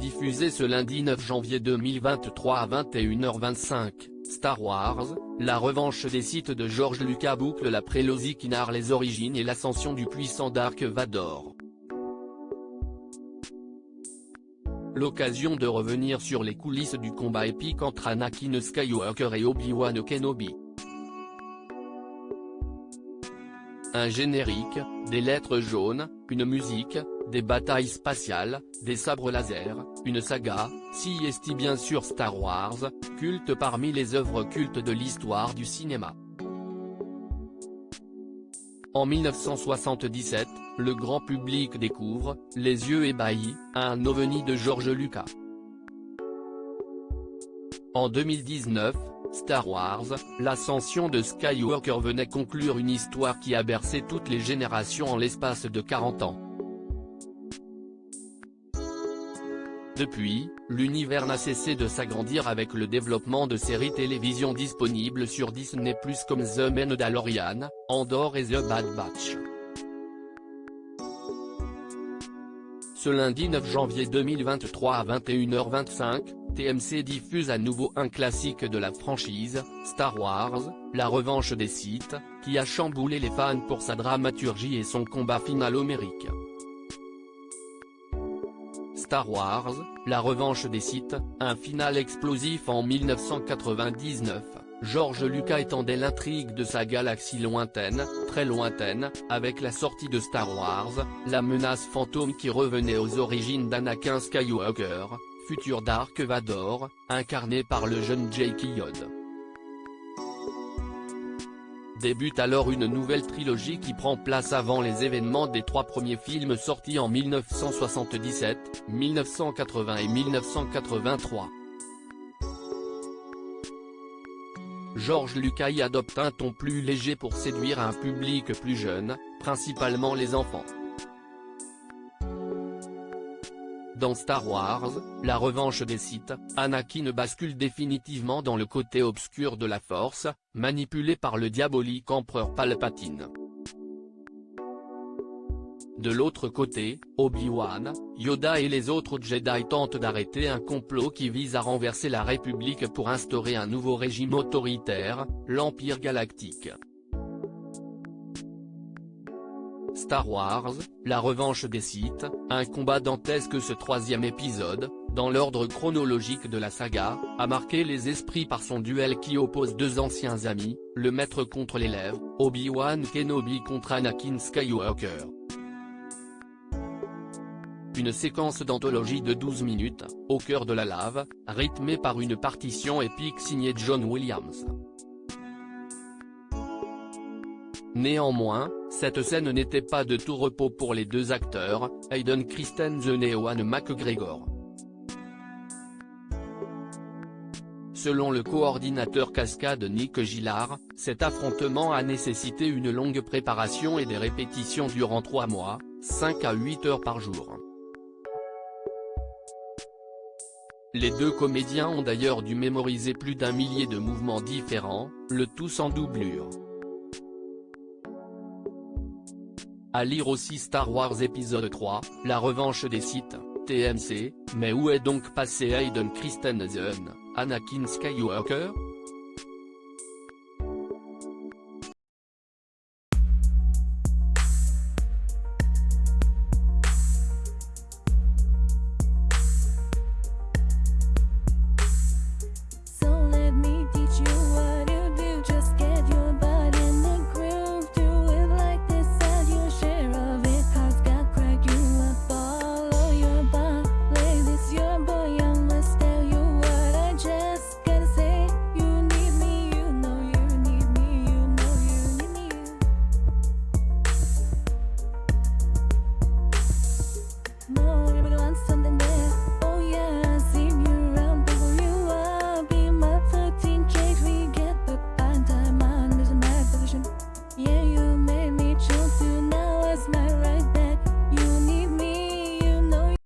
Diffusé ce lundi 9 janvier 2023 à 21h25, Star Wars, la revanche des Sith de George Lucas boucle la prélogie qui narre les origines et l'ascension du puissant Dark Vador. L'occasion de revenir sur les coulisses du combat épique entre Anakin Skywalker et Obi-Wan Kenobi. Un générique, des lettres jaunes, une musique, des batailles spatiales, des sabres laser, une saga, si est bien sûr Star Wars, culte parmi les œuvres cultes de l'histoire du cinéma. En 1977, le grand public découvre, les yeux ébahis, un ovni de George Lucas. En 2019, Star Wars, l'ascension de Skywalker venait conclure une histoire qui a bercé toutes les générations en l'espace de 40 ans. Depuis, l'univers n'a cessé de s'agrandir avec le développement de séries télévision disponibles sur Disney+ comme The Mandalorian, Andor et The Bad Batch. Ce lundi 9 janvier 2023 à 21h25, TMC diffuse à nouveau un classique de la franchise, Star Wars, la revanche des Sith, qui a chamboulé les fans pour sa dramaturgie et son combat final homérique. Star Wars, la revanche des Sith, un final explosif en 1999, George Lucas étendait l'intrigue de sa galaxie lointaine, très lointaine, avec la sortie de Star Wars, la menace fantôme qui revenait aux origines d'Anakin Skywalker, futur Dark Vador, incarné par le jeune Jake Yoda. Débute alors une nouvelle trilogie qui prend place avant les événements des trois premiers films sortis en 1977, 1980 et 1983. George Lucas y adopte un ton plus léger pour séduire un public plus jeune, principalement les enfants. Dans Star Wars, la revanche des Sith, Anakin bascule définitivement dans le côté obscur de la Force, manipulé par le diabolique empereur Palpatine. De l'autre côté, Obi-Wan, Yoda et les autres Jedi tentent d'arrêter un complot qui vise à renverser la République pour instaurer un nouveau régime autoritaire, l'Empire Galactique. Star Wars, la revanche des Sith, un combat dantesque. Ce troisième épisode, dans l'ordre chronologique de la saga, a marqué les esprits par son duel qui oppose deux anciens amis, le maître contre l'élève, Obi-Wan Kenobi contre Anakin Skywalker. Une séquence d'anthologie de 12 minutes, au cœur de la lave, rythmée par une partition épique signée John Williams. Néanmoins, cette scène n'était pas de tout repos pour les deux acteurs, Hayden Christensen et Ewan McGregor. Selon le coordinateur cascade Nick Gillard, cet affrontement a nécessité une longue préparation et des répétitions durant 3 mois, 5 à 8 heures par jour. Les deux comédiens ont d'ailleurs dû mémoriser plus d'1 millier de mouvements différents, le tout sans doublure. À lire aussi Star Wars épisode 3, la revanche des Sith, TMC, mais où est donc passé Hayden Christensen, Anakin Skywalker ?